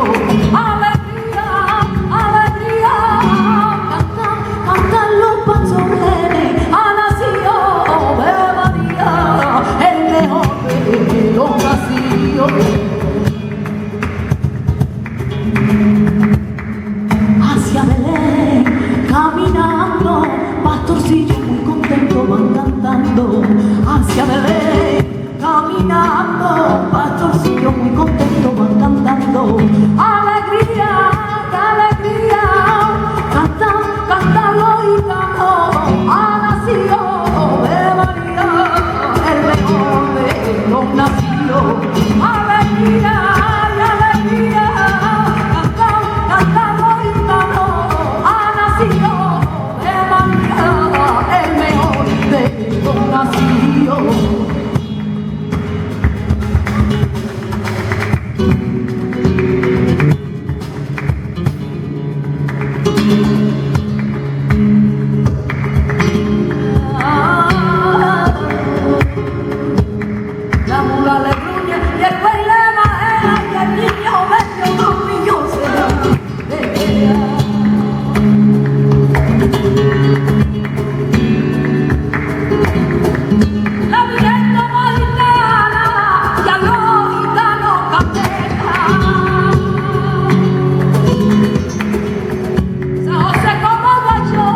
Alegría, alegría, cantan, cantan los pastores, ha nacido de María, el mejor de los nacidos. Hacia Belén, caminando, pastorcillos muy contentos van cantando. Hacia Belén, caminando, pastorcillos muy contentos van cantando. Alegría, qué alegría, cantan, cantan los gitanos, ha nacido de María, el mejor de los nacidos. Alegría, y alegría, cantan, cantan los gitanos, ha nacido de María, el mejor de los nacidos. La mula le gruñe y el buey le majea y el niño medio dormido se desvela. La Virgen toma gitana y a los gitanos candela. San José como guacho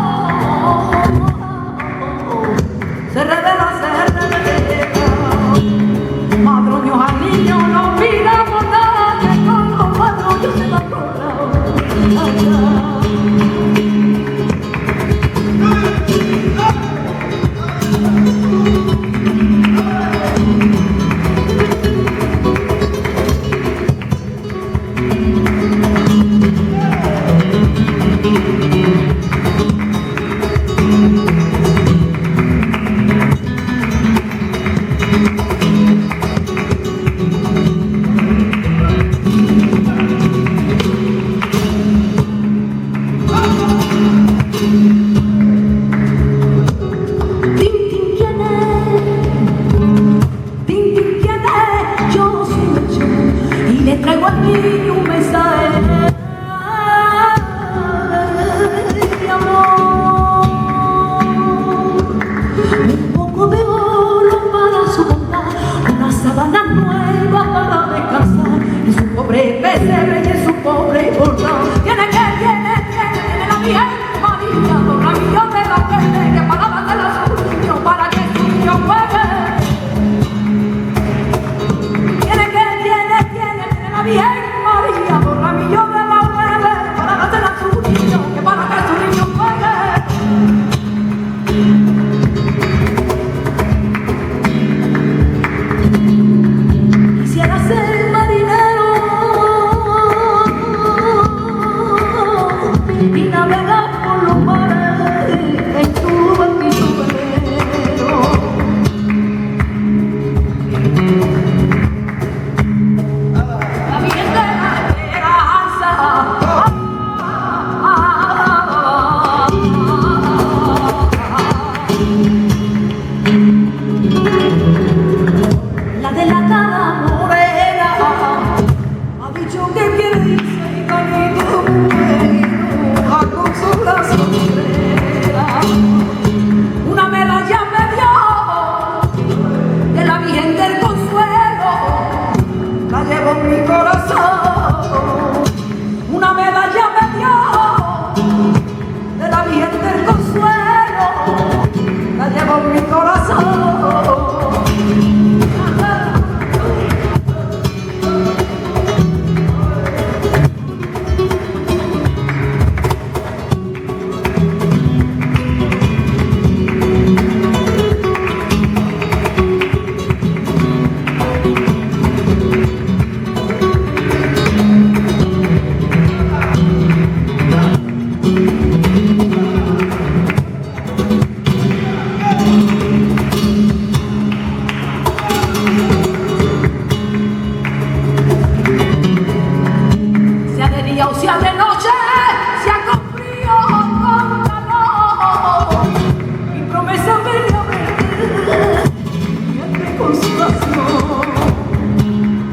se revela, se revela. Madroños al niño no pidamos nada, que con los madroños se va por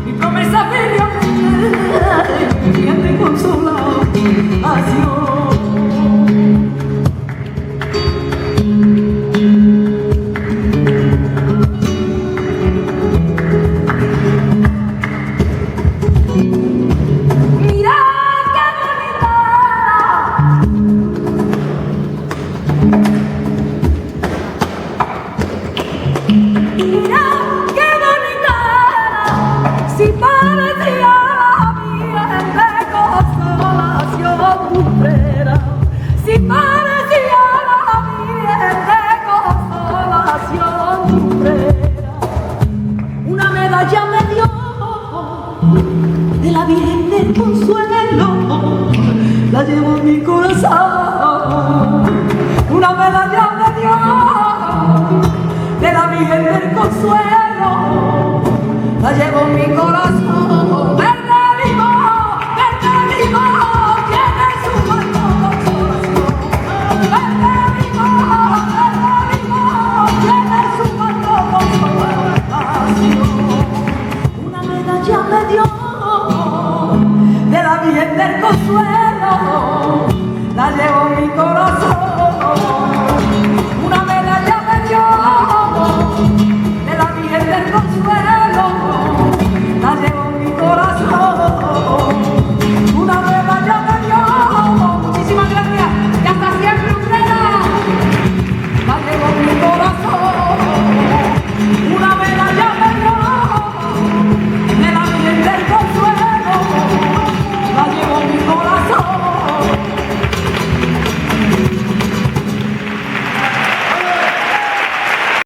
Mi promesa me dio consuelo, la llevo en mi corazón. Una medalla me dio de la Virgen del Consuelo, la llevo en mi corazón. Verde vivo, tiene su manto consolación. Verde vivo, tiene su manto consolación. Una medalla me dio de la Virgen del Consuelo,